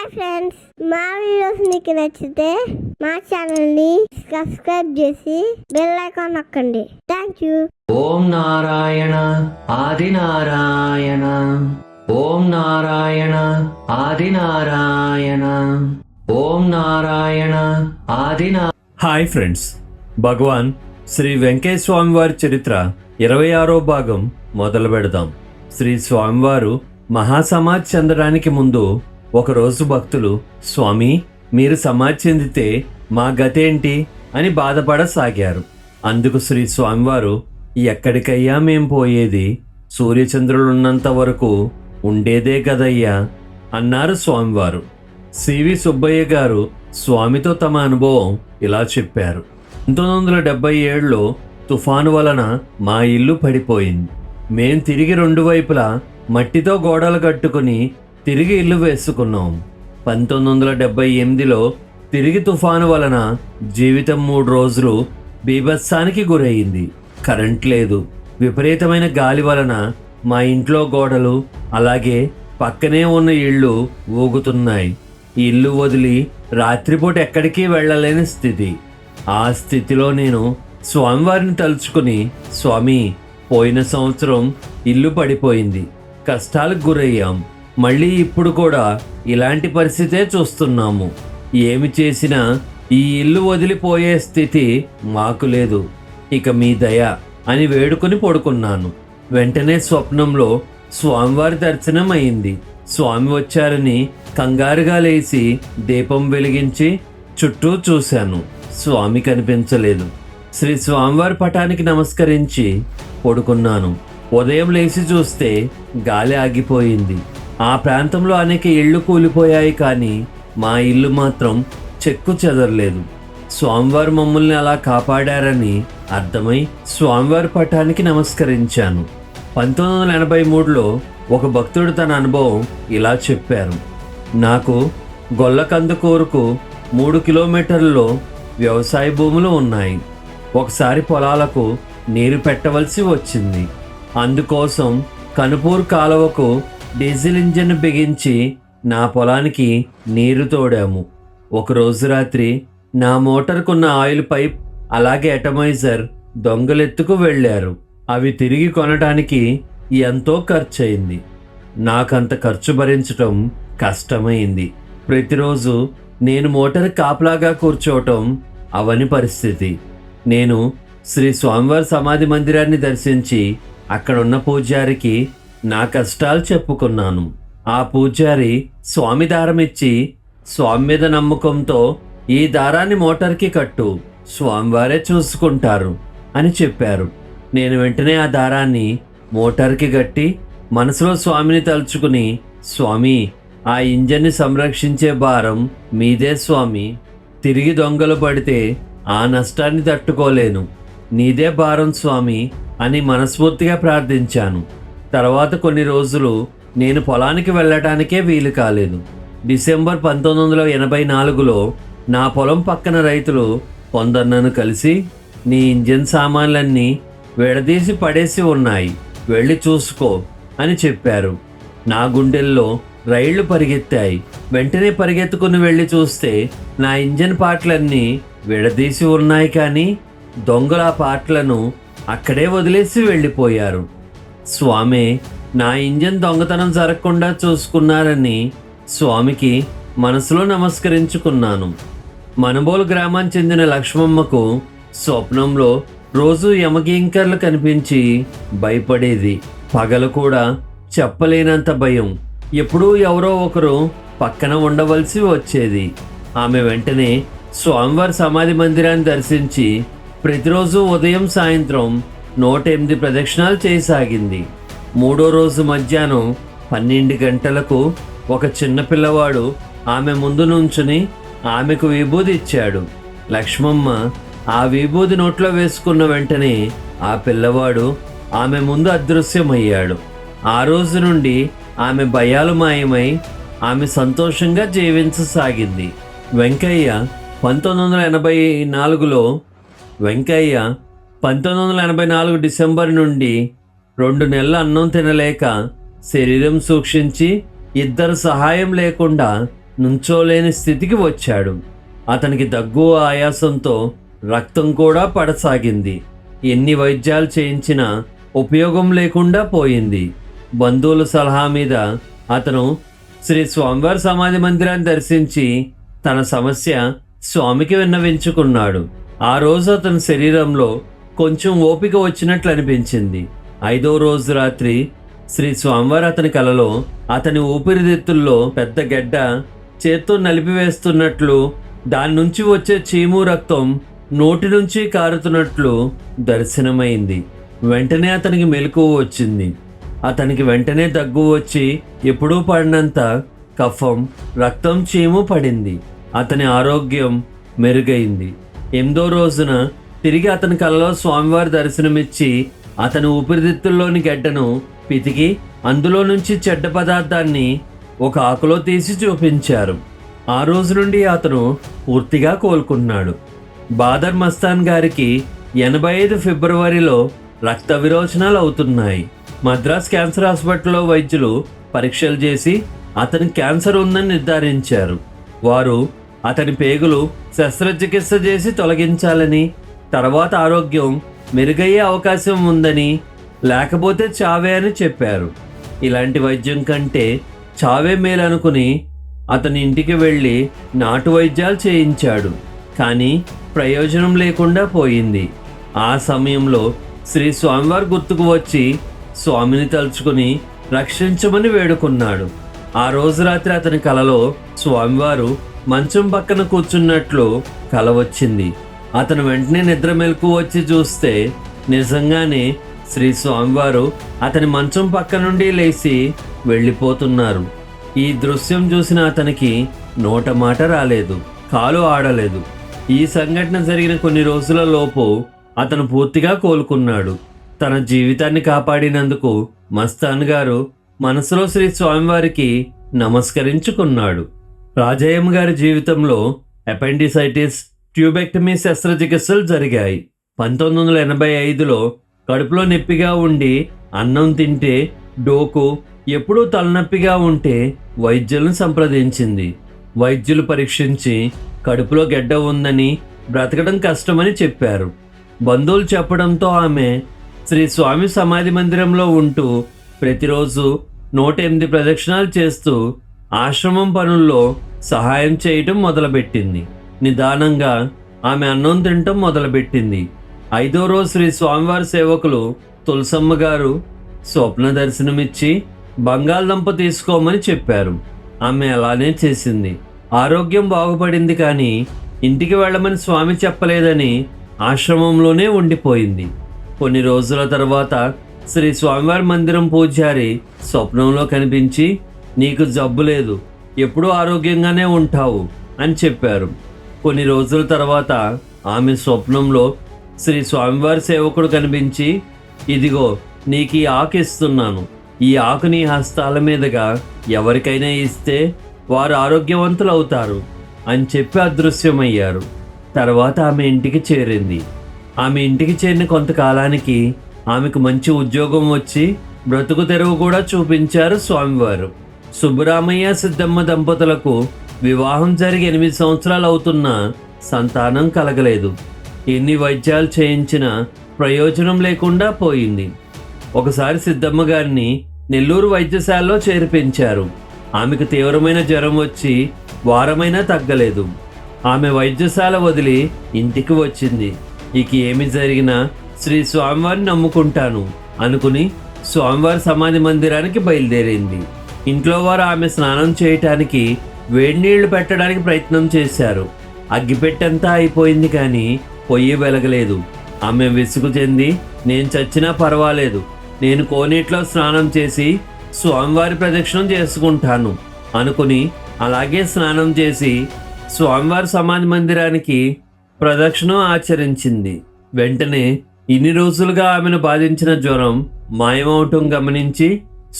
Hi friends, మా videos మీకు నచ్చితే మా ఛానల్ని సబ్స్క్రైబ్ చేసి బెల్ ఐకాన్ నొక్కండి. Thank you. Om Narayana Adi Narayana, Om Narayana Adi Narayana, Om Narayana Adi hi friends, భగవాన్ శ్రీ వెంకటేశ్వర స్వామి వారి చరిత్ర 26వ భాగం మొదలు పెడదాం. శ్రీ స్వామివారు మహాసమాధి చెందడానికి ముందు ఒకరోజు భక్తులు, స్వామి మీరు సమాధి చెందితే మా గతేంటి అని బాధపడసాగారు. అందుకు శ్రీ స్వామివారు, ఎక్కడికయ్యా మేం పోయేది, సూర్యచంద్రులున్నంత వరకు ఉండేదే కదయ్యా అన్నారు స్వామివారు. సివి సుబ్బయ్య గారు స్వామితో తమ అనుభవం ఇలా చెప్పారు. 1977లో తుఫాను వలన మా ఇల్లు పడిపోయింది. మేం తిరిగి 2 వైపులా మట్టితో గోడలు కట్టుకుని తిరిగి ఇల్లు వేసుకున్నాం. 1978లో తిరిగి తుఫాను వలన జీవితం 3 రోజులు బీభత్సానికి గురయింది. కరెంట్ లేదు. విపరీతమైన గాలి వలన మా ఇంట్లో గోడలు, అలాగే పక్కనే ఉన్న ఇళ్ళు ఊగుతున్నాయి. ఇల్లు వదిలి రాత్రిపూట ఎక్కడికి వెళ్ళలేని స్థితి. ఆ స్థితిలో నేను స్వామివారిని తలుచుకుని, స్వామి పోయిన సంవత్సరం ఇల్లు పడిపోయింది, కష్టాలకు గురయ్యాం, మళ్ళీ ఇప్పుడు కూడా ఇలాంటి పరిస్థితే చూస్తున్నాము. ఏమి చేసినా ఈ ఇల్లు వదిలిపోయే స్థితి మాకు లేదు, ఇక మీ దయ అని వేడుకొని పడుకున్నాను. వెంటనే స్వప్నంలో స్వామివారి దర్శనం అయింది. స్వామి వచ్చారని కంగారుగా లేచి దీపం వెలిగించి చుట్టూ చూశాను. స్వామి కనిపించలేదు. శ్రీ స్వామివారి పటానికి నమస్కరించి పడుకున్నాను. ఉదయం లేచి చూస్తే గాలి ఆగిపోయింది. ఆ ప్రాంతంలో అనేక ఇళ్ళు కూలిపోయాయి, కానీ మా ఇల్లు మాత్రం చెక్కు చెదరలేదు. స్వామివారు మమ్మల్ని అలా కాపాడారని అర్థమై స్వామివారి పటానికి నమస్కరించాను. 1983లో ఒక భక్తుడు తన అనుభవం ఇలా చెప్పారు. నాకు గొల్లకందుకూరుకు 3 కిలోమీటర్లలో వ్యవసాయ భూములు ఉన్నాయి. ఒకసారి పొలాలకు నీరు పెట్టవలసి వచ్చింది. అందుకోసం కనుపూర్ కాలువకు డీజిల్ ఇంజిన్ బిగించి నా పొలానికి నీరు తోడాము. ఒకరోజు రాత్రి నా మోటార్కున్న ఆయిల్ పైప్, అలాగే అటమైజర్ దొంగలెత్తుకు వెళ్ళారు. అవి తిరిగి కొనడానికి ఎంతో ఖర్చయింది. నాకంత ఖర్చు భరించటం కష్టమైంది. ప్రతిరోజు నేను మోటార్ కాపలాగా కూర్చోవటం అవని పరిస్థితి. నేను శ్రీ స్వామివారి సమాధి మందిరాన్ని దర్శించి అక్కడున్న పూజారికి నా కష్టాలు చెప్పుకున్నాను. ఆ పూజారి స్వామి దారం ఇచ్చి, స్వామి మీద నమ్మకంతో ఈ దారాన్ని మోటార్కి కట్టు, స్వామివారే చూసుకుంటారు అని చెప్పారు. నేను వెంటనే ఆ దారాన్ని మోటార్కి కట్టి మనసులో స్వామిని తలుచుకుని, స్వామి ఆ ఇంజన్ని సంరక్షించే భారం మీదే స్వామి, తిరిగి దొంగలు పడితే ఆ నష్టాన్ని తట్టుకోలేను, నీదే భారం స్వామి అని మనస్ఫూర్తిగా ప్రార్థించాను. తర్వాత కొన్ని రోజులు నేను పొలానికి వెళ్ళటానికే వీలు కాలేదు. డిసెంబర్ 1984లో నా పొలం పక్కన రైతులు కొందరు నన్ను కలిసి, నీ ఇంజిన్ సామాన్లన్నీ విడదీసి పడేసి ఉన్నాయి, వెళ్ళి చూసుకో అని చెప్పారు. నా గుండెల్లో రైళ్లు పరిగెత్తాయి. వెంటనే పరిగెత్తుకుని వెళ్ళి చూస్తే నా ఇంజన్ పార్ట్లన్నీ విడదీసి ఉన్నాయి, కానీ దొంగల ఆ పార్ట్లను అక్కడే వదిలేసి వెళ్ళిపోయారు. స్వామి నా ఇంజన్ దొంగతనం జరగకుండా చూసుకున్నారని స్వామికి మనసులో నమస్కరించుకున్నాను. మనుబోలు గ్రామానికి చెందిన లక్ష్మమ్మకు స్వప్నంలో రోజు యమకింకర్లు కనిపించి భయపడేది. పగలు కూడా చెప్పలేనంత భయం. ఎప్పుడూ ఎవరో ఒకరు పక్కన ఉండవలసి వచ్చేది. ఆమె వెంటనే స్వామివారి సమాధి మందిరాన్ని దర్శించి ప్రతిరోజు ఉదయం సాయంత్రం 108 ప్రదక్షిణాలు చేయసాగింది. 3వ రోజు మధ్యాహ్నం 12 గంటలకు ఒక చిన్న పిల్లవాడు ఆమె ముందు నుంచుని ఆమెకు విభూది ఇచ్చాడు. లక్ష్మమ్మ ఆ విభూది నోట్లో వేసుకున్న వెంటనే ఆ పిల్లవాడు ఆమె ముందు అదృశ్యమయ్యాడు. ఆ రోజు నుండి ఆమె భయాలు మాయమై ఆమె సంతోషంగా జీవించసాగింది. వెంకయ్య 1984 డిసెంబర్ నుండి 2 నెలలు అన్నం తినలేక శరీరం సూక్షించి 2 సహాయం లేకుండా నుంచోలేని స్థితికి వచ్చాడు. అతనికి దగ్గు ఆయాసంతో రక్తం కూడా పడసాగింది. ఎన్ని వైద్యాలు చేయించినా ఉపయోగం లేకుండా పోయింది. బంధువుల సలహా మీద అతను శ్రీ స్వామివారి సమాధి మందిరాన్ని దర్శించి తన సమస్య స్వామికి విన్నవించుకున్నాడు. ఆ రోజు అతని శరీరంలో కొంచెం ఓపిక వచ్చినట్లు అనిపించింది. 5వ రోజు రాత్రి శ్రీ స్వామివారు అతని కలలో అతని ఊపిరితిత్తుల్లో పెద్ద గెడ్డ చేత్తో నలిపివేస్తున్నట్లు, దాని నుంచి వచ్చే చీము రక్తం నోటి నుంచి కారుతున్నట్లు దర్శనమైంది. వెంటనే అతనికి మెలకువ వచ్చింది. అతనికి వెంటనే దగ్గు వచ్చి ఎప్పుడూ పడినంత కఫం, రక్తం, చీము పడింది. అతని ఆరోగ్యం మెరుగైంది. 8వ రోజున తిరిగి అతని కలలో స్వామివారి దర్శనమిచ్చి అతని ఊపిరితిత్తుల్లోని గడ్డను పితికి అందులో నుంచి చెడ్డ పదార్థాన్ని ఒక ఆకులో తీసి చూపించారు. ఆ రోజు నుండి అతను పూర్తిగా కోలుకున్నాడు. బాదర్ మస్తాన్ గారికి 85 ఫిబ్రవరిలో రక్త విరోచనాలు అవుతున్నాయి. మద్రాస్ క్యాన్సర్ హాస్పిటల్లో వైద్యులు పరీక్షలు చేసి అతని క్యాన్సర్ ఉందని నిర్ధారించారు. వారు అతని పేగులు శస్త్రచికిత్స చేసి తొలగించాలని, తర్వాత ఆరోగ్యం మెరుగయ్యే అవకాశం ఉందని, లేకపోతే చావే అని చెప్పారు. ఇలాంటి వైద్యం కంటే చావే మేలనుకుని అతని ఇంటికి వెళ్ళి నాటు వైద్యాలు చేయించాడు. కానీ ప్రయోజనం లేకుండా పోయింది. ఆ సమయంలో శ్రీ స్వామివారు గుర్తుకు వచ్చి స్వామిని తలుచుకుని రక్షించమని వేడుకున్నాడు. ఆ రోజు రాత్రి అతని కలలో స్వామివారు మంచం పక్కన కూర్చున్నట్లు కల వచ్చింది. అతను వెంటనే నిద్ర మెలకు వచ్చి చూస్తే నిజంగానే శ్రీ స్వామివారు అతని మంచం పక్క నుండి లేచి వెళ్ళిపోతున్నారు. ఈ దృశ్యం చూసిన అతనికి నోట మాట రాలేదు, కాలు ఆడలేదు. ఈ సంఘటన జరిగిన కొన్ని రోజుల లోపు అతను పూర్తిగా కోలుకున్నాడు. తన జీవితాన్ని కాపాడినందుకు మస్తాన్ గారు మనసులో శ్రీ స్వామివారికి నమస్కరించుకున్నాడు. రాజయ్యం గారి జీవితంలో అపెండిసైటిస్, ట్యూబెక్టమీ శస్త్రచికిత్సలు జరిగాయి. 1985లో కడుపులో నొప్పిగా ఉండి అన్నం తింటే డోకు, ఎప్పుడూ తలనొప్పిగా ఉంటే వైద్యులను సంప్రదించింది. వైద్యులు పరీక్షించి కడుపులో గెడ్డ ఉందని, బ్రతకడం కష్టమని చెప్పారు. బంధువులు చెప్పడంతో ఆమె శ్రీ స్వామి సమాధి మందిరంలో ఉంటూ ప్రతిరోజు 108 ప్రదక్షిణాలు చేస్తూ ఆశ్రమం పనుల్లో సహాయం చేయటం మొదలుపెట్టింది. నిదానంగా ఆమె అన్నం తినటం మొదలుపెట్టింది. 5వ రోజు శ్రీ స్వామివారి సేవకులు తులసమ్మ గారు స్వప్న దర్శనమిచ్చి బంగాళదుంప తీసుకోమని చెప్పారు. ఆమె అలానే చేసింది. ఆరోగ్యం బాగుపడింది. కానీ ఇంటికి వెళ్ళమని స్వామి చెప్పలేదని ఆశ్రమంలోనే ఉండిపోయింది. కొన్ని రోజుల తర్వాత శ్రీ స్వామివారి మందిరం పూజారి స్వప్నంలో కనిపించి, నీకు జబ్బు లేదు, ఎప్పుడూ ఆరోగ్యంగానే ఉంటావు అని చెప్పారు. కొన్ని రోజుల తర్వాత ఆమె స్వప్నంలో శ్రీ స్వామివారి సేవకుడు కనిపించి, ఇదిగో నీకు ఈ ఆకు ఇస్తున్నాను, ఈ ఆకు నీ హస్తాల మీదుగా ఎవరికైనా ఇస్తే వారు ఆరోగ్యవంతులు అవుతారు అని చెప్పి అదృశ్యమయ్యారు. తర్వాత ఆమె ఇంటికి చేరింది. ఆమె ఇంటికి చేరిన కొంతకాలానికి ఆమెకు మంచి ఉద్యోగం వచ్చి బ్రతుకు తెరువు కూడా చూపించారు స్వామివారు. సుబ్బరామయ్య సిద్ధమ్మ దంపతులకు వివాహం జరిగి 8 సంవత్సరాలు అవుతున్నా సంతానం కలగలేదు. ఎన్ని వైద్యాలు చేయించినా ప్రయోజనం లేకుండా పోయింది. ఒకసారి సిద్ధమ్మ గారిని నెల్లూరు వైద్యశాలలో చేర్పించారు. ఆమెకు తీవ్రమైన జ్వరం వచ్చి వారమైనా తగ్గలేదు. ఆమె వైద్యశాల వదిలి ఇంటికి వచ్చింది. ఇక ఏమి జరిగినా శ్రీ స్వామివారిని నమ్ముకుంటాను అనుకుని స్వామివారి సమాధి మందిరానికి బయలుదేరింది. ఇంట్లో వారు ఆమె స్నానం చేయటానికి వేడి నీళ్లు పెట్టడానికి ప్రయత్నం చేశారు. అగ్గిపెట్టంతా అయిపోయింది కానీ పొయ్యి వెలగలేదు. ఆమె విసుగు చెంది, నేను చచ్చినా పర్వాలేదు, నేను కోనేట్లో స్నానం చేసి స్వామివారి ప్రదక్షిణం చేసుకుంటాను అనుకుని అలాగే స్నానం చేసి స్వామివారి సమాధి మందిరానికి ప్రదక్షిణం ఆచరించింది. వెంటనే ఇన్ని రోజులుగా ఆమెను బాధించిన జ్వరం మాయమవటం గమనించి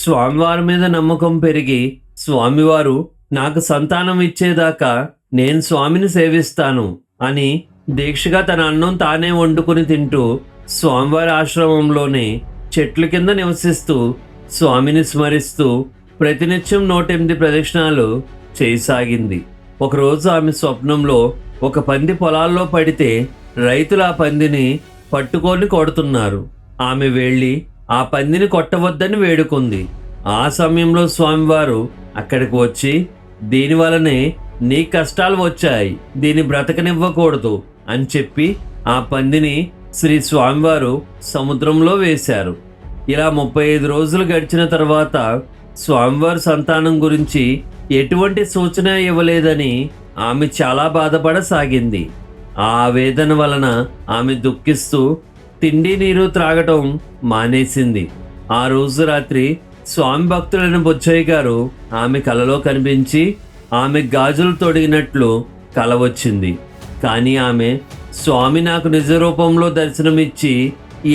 స్వామివారి మీద నమ్మకం పెరిగి, స్వామివారు నాకు సంతానం ఇచ్చేదాకా నేను స్వామిని సేవిస్తాను అని దీక్షగా తన అన్నం తానే వండుకుని తింటూ స్వామివారి ఆశ్రమంలోనే చెట్ల కింద నివసిస్తూ స్వామిని స్మరిస్తూ ప్రతినిత్యం 108 ప్రదక్షిణాలు చేయసాగింది. ఒకరోజు ఆమె స్వప్నంలో ఒక పంది పొలాల్లో పడితే రైతులు ఆ పందిని పట్టుకొని కొడుతున్నారు. ఆమె వెళ్ళి ఆ పందిని కొట్టవద్దని వేడుకుంది. ఆ సమయంలో స్వామివారు అక్కడికి వచ్చి, దీనివలనే నీ కష్టాలు వచ్చాయి, దీన్ని బ్రతకనివ్వకూడదు అని చెప్పి ఆ పందిని శ్రీ స్వామివారు సముద్రంలో వేశారు. ఇలా 35 రోజులు గడిచిన తర్వాత స్వామివారి సంతానం గురించి ఎటువంటి సూచన ఇవ్వలేదని ఆమె చాలా బాధపడసాగింది. ఆ వేదన వలన ఆమె దుఃఖిస్తూ తిండి నీరు త్రాగటం మానేసింది. ఆ రోజు రాత్రి స్వామి భక్తులైన బుచ్చయ్య గారు ఆమె కలలో కనిపించి ఆమె గాజులు తొడిగినట్లు కల వచ్చింది. కానీ ఆమె స్వామి నాకు నిజ రూపంలో దర్శనమిచ్చి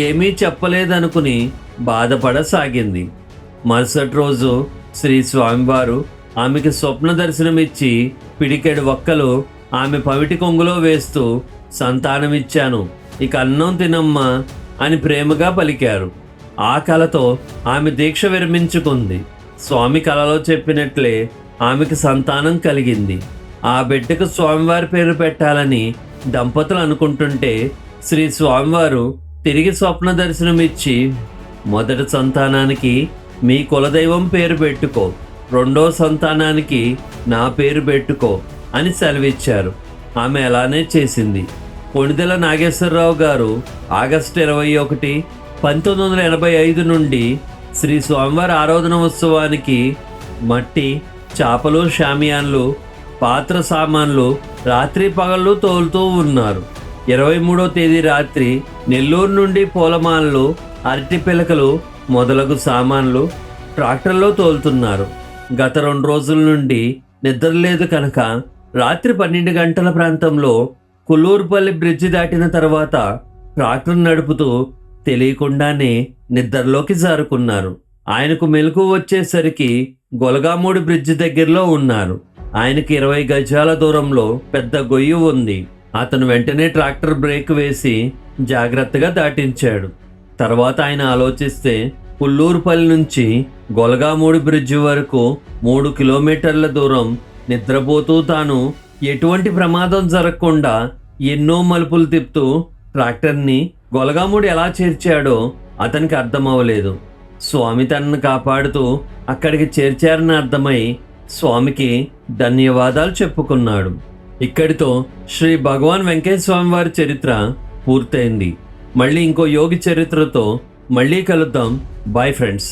ఏమీ చెప్పలేదనుకుని బాధపడసాగింది. మరుసటి రోజు శ్రీ స్వామివారు ఆమెకి స్వప్న దర్శనమిచ్చి పిడికెడు ఒక్కలు ఆమె పవిటి కొంగులో వేస్తూ, సంతానమిచ్చాను, ఇక అన్నం తినమ్మా అని ప్రేమగా పలికారు. ఆ కలతో ఆమె దీక్ష విరమించుకుంది. స్వామి కలలో చెప్పినట్లే ఆమెకి సంతానం కలిగింది. ఆ బిడ్డకు స్వామివారి పేరు పెట్టాలని దంపతులు అనుకుంటుంటే శ్రీ స్వామివారు తిరిగి స్వప్న దర్శనమిచ్చి, మొదటి సంతానానికి మీ కులదైవం పేరు పెట్టుకో, రెండో సంతానానికి నా పేరు పెట్టుకో అని సెలవిచ్చారు. ఆమె అలానే చేసింది. కొణిదెల నాగేశ్వరరావు గారు ఆగస్టు 21, 1985 నుండి శ్రీ స్వామివారి ఆరాధన ఉత్సవానికి మట్టి, చాపలు, షామియాన్లు, పాత్ర సామాన్లు రాత్రి పగళ్ళు తోలుతూ ఉన్నారు. 23వ తేదీ రాత్రి నెల్లూరు నుండి పూలమాలలు, అరటి పిలకలు మొదలగు సామాన్లు ట్రాక్టర్లో తోలుతున్నారు. గత 2 రోజుల నుండి నిద్రలేదు కనుక రాత్రి 12 గంటల ప్రాంతంలో కుల్లూరుపల్లి బ్రిడ్జి దాటిన తర్వాత ట్రాక్టర్ నడుపుతూ తెలియకుండానే నిద్రలోకి జారుకున్నారు. ఆయనకు మెలకు వచ్చేసరికి గొలగామూడి బ్రిడ్జి దగ్గరలో ఉన్నారు. ఆయనకి 20 గజాల దూరంలో పెద్ద గొయ్యి ఉంది. అతను వెంటనే ట్రాక్టర్ బ్రేక్ వేసి జాగ్రత్తగా దాటించాడు. తర్వాత ఆయన ఆలోచిస్తే కుల్లూరుపల్లి నుంచి గొలగామూడి బ్రిడ్జి వరకు 3 కిలోమీటర్ల దూరం నిద్రపోతూ తాను ఎటువంటి ప్రమాదం జరగకుండా ఎన్నో మలుపులు తిప్పుతూ ట్రాక్టర్ని గొలగామూడి ఎలా చేర్చాడో అతనికి అర్థమవలేదు. స్వామి తనను కాపాడుతూ అక్కడికి చేర్చారని అర్థమై స్వామికి ధన్యవాదాలు చెప్పుకున్నాడు. ఇక్కడితో శ్రీ భగవాన్ వెంకయ్య స్వామి వారి చరిత్ర పూర్తయింది. మళ్ళీ ఇంకో యోగి చరిత్రతో మళ్ళీ కలుద్దాం. Bye friends.